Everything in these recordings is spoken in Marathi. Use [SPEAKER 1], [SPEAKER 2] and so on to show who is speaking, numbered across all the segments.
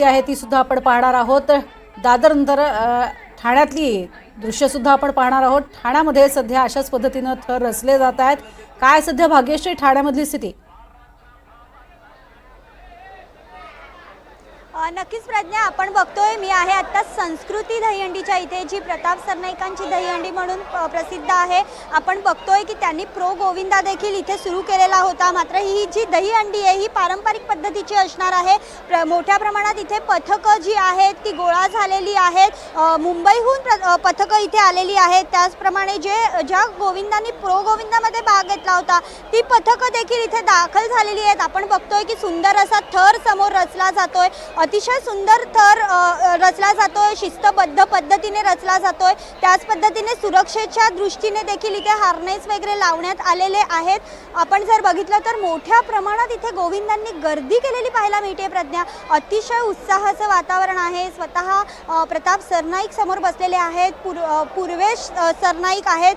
[SPEAKER 1] आहे ती सुद्धा आपण पाहणार आहोत। दादर नंतर ठाण्यातली दृश्य सुद्धा आपण पाहणार आहोत। ठाण्यामध्ये सध्या अशाच पद्धतीने थर रचले जात आहेत। काय सध्या भाग्यश्री ठाण्यामधली स्थिती?
[SPEAKER 2] नक्कीच प्रज्ञा, आपण बघतोय मी आहे आता संस्कृती दहीहंडीच्या इथे, जी प्रताप सरनाईकांची दहीहंडी म्हणून प्रसिद्ध आहे। आपण बघतोय की त्यांनी प्रो गोविंदा देखील इथे सुरू केलेला होता। मात्र ही जी दहीहंडी आहे ही पारंपरिक पद्धतीची असणार आहे। मोठ्या प्रमाणात इथे पथकं जी आहेत ती गोळा झालेली आहेत। मुंबईहून पथकं इथे आलेली आहेत। त्याचप्रमाणे ज्या गोविंदांनी प्रो गोविंदामध्ये भाग घेतला होता ती पथकं देखील इथे दाखल झालेली आहेत। आपण बघतोय की सुंदर असा थर समोर रचला जातोय। अतिशय सुंदर थर रचला जातोय, शिस्तबद्ध पद्धतीने रचला जातोय। त्याच पद्धतीने सुरक्षेच्या दृष्टीने देखील इथे हार्नेस वगैरे लावण्यात आलेले आहेत। आपण जर बघितलं तर मोठ्या प्रमाणात इथे गोविंदांनी गर्दी केलेली पाहायला मिळते प्रज्ञा। अतिशय उत्साहाचं वातावरण आहे। स्वतः प्रताप सरनाईक समोर बसलेले आहेत, पूर्वेश सरनाईक आहेत।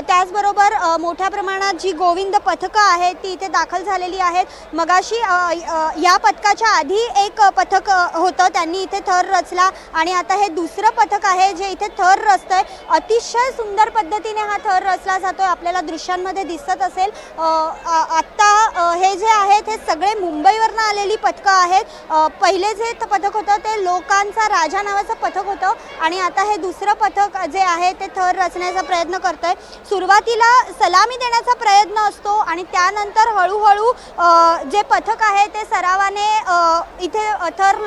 [SPEAKER 2] त्याचबरोबर मोठ्या प्रमाणात जी गोविंद पथकं आहेत ती इथे दाखल झालेली आहेत। मगाशी या पथकाच्या आधी एक पथक होतं, त्यांनी इथे थर रचला आणि आता हे दुसरं पथक आहे जे इथे थर रचतंय। अतिशय सुंदर पद्धतीने हा थर रचला जातोय, आपल्याला दृश्यांमध्ये दिसत असेल। आत्ता हे जे आहेत हे सगळे मुंबईवरनं आलेली पथकं आहेत। पहिले जे पथक होतं ते लोकांचा राजा नावाचं पथक होतं आणि आता हे दुसरं पथक जे आहे ते थर रचण्याचा प्रयत्न करतंय। सुरुवातीला सलामी देण्याचा प्रयत्न असतो आणि त्यानंतर हळूहळू जे पथक आहे ते सरावाने इथे थर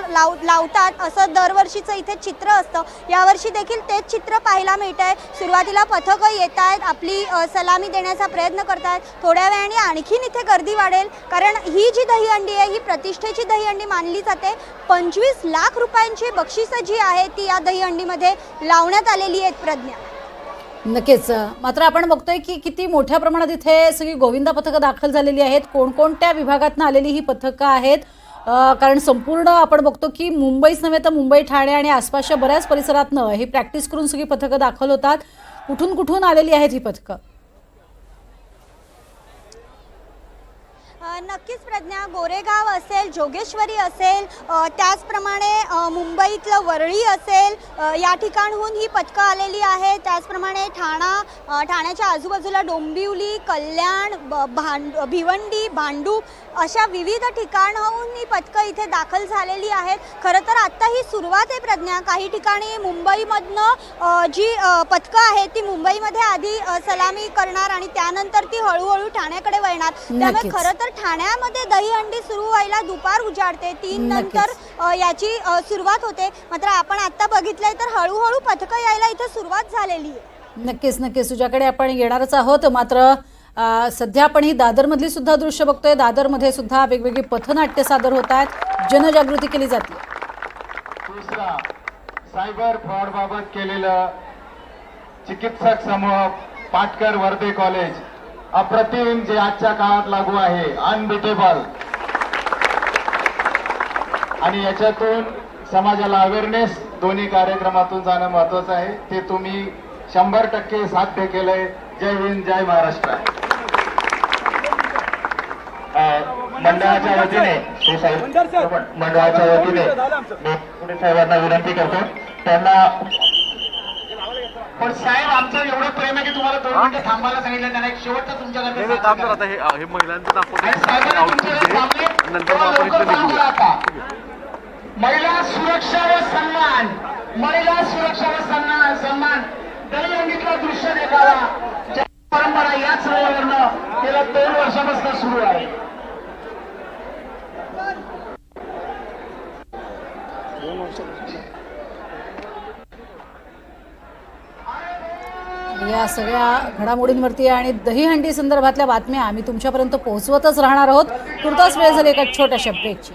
[SPEAKER 2] लावतात। असं दरवर्षीचं इथे चित्र असतं। यावर्षी देखील तेच चित्र पाहायला मिळतंय। सुरुवातीला पथकं येत आहेत, आपली सलामी देण्याचा प्रयत्न करतात। थोड्या वेळाने आणखीन इथे गर्दी वाढेल, कारण ही जी दहीहंडी आहे ही प्रतिष्ठेची दहीहंडी मानली जाते। 25 लाख रुपयांची बक्षिसं जी आहे ती या दहीहंडीमध्ये लावण्यात आलेली आहेत प्रज्ञा।
[SPEAKER 1] नक्कीच, मात्र आपण बघतोय की किती मोठ्या प्रमाणात इथे सगळी गोविंदा पथकं दाखल झालेली आहेत। कोणकोणत्या विभागातून आलेली ही पथकं आहेत? कारण संपूर्ण आपण बघतो की मुंबईच नव्हे तर मुंबई, ठाणे आणि आसपासच्या बऱ्याच परिसरातनं ही प्रॅक्टिस करून सगळी पथकं दाखल होतात। कुठून कुठून आलेली आहेत ही पथकं?
[SPEAKER 2] नक्कीच प्रज्ञा, गोरेगाव असेल, जोगेश्वरी असेल, त्याचप्रमाणे मुंबईतलं वरळी असेल, या ठिकाणहून ही पथकं आलेली आहे। त्याचप्रमाणे ठाण्याच्या आजूबाजूला डोंबिवली, कल्याण, भिवंडी, भांडूप अशा विविध ठिकाणाहून ही पथकं इथे दाखल झालेली आहेत। खरं तर आत्ता ही सुरुवात आहे प्रज्ञा। काही ठिकाणी मुंबईमधनं जी पथकं आहेत ती मुंबईमध्ये आधी सलामी करणार आणि त्यानंतर ती हळूहळू ठाण्याकडे वळणार। त्यामुळे खरं तर ठाण्यामध्ये दहीहंडी सुरू व्हायला दुपार उजाडते, 3 नंतर याची सुरुवात होते। मात्र आपण आता बघितलंय तर हळूहळू पथकं यायला इथे सुरुवात झालेली आहे।
[SPEAKER 1] नक्कीच तुझ्याकडे आपण येणारच आहोत। मात्र सध्या आपण ही दादरमधली सुद्धा दृश्य बघतोय। दादरमध्ये सुद्धा वेगवेगळी पथनाट्य सादर होत आहेत, जनजागृती केली जाते।
[SPEAKER 3] दुसरा, सायबर फ्रॉड बाबत केलेलं चिकित्सक समूह पाटकर वर्धे कॉलेज अप्रतिम, जे आजच्या काळात लागू आहे, अनबिटेबल, आणि याच्यातून समाजाला अवेअरनेस दोन्ही कार्यक्रमातून जाणं महत्वाचं आहे। ते तुम्ही 100% साध्य केलंय। जय हिंद, जय महाराष्ट्र। मंडळाच्या वतीने मंडळाच्या वतीने मी पुढे साहेबांना विनंती करतो, त्यांना पण साहेब आमचं एवढं प्रेम आहे की तुम्हाला 2 मिनिटं थांबायला सांगितलं। त्यांना एक शेवटचं तुमच्याकडे महिला सुरक्षा व सन्मान, महिला सुरक्षा व सन्मान दहीहंडीतलं दृश्य देखावा परंपरा याच वयावरनं गेल्या 2 वर्षापासून सुरू आहे।
[SPEAKER 1] या सगळ्या घडामोडींवरती आणि दहीहंडी संदर्भातल्या बातम्या आम्ही तुमच्यापर्यंत पोहोचवतच राहणार आहोत। तुर्तास वेळ झाली एका छोट्याशा ब्रेकची।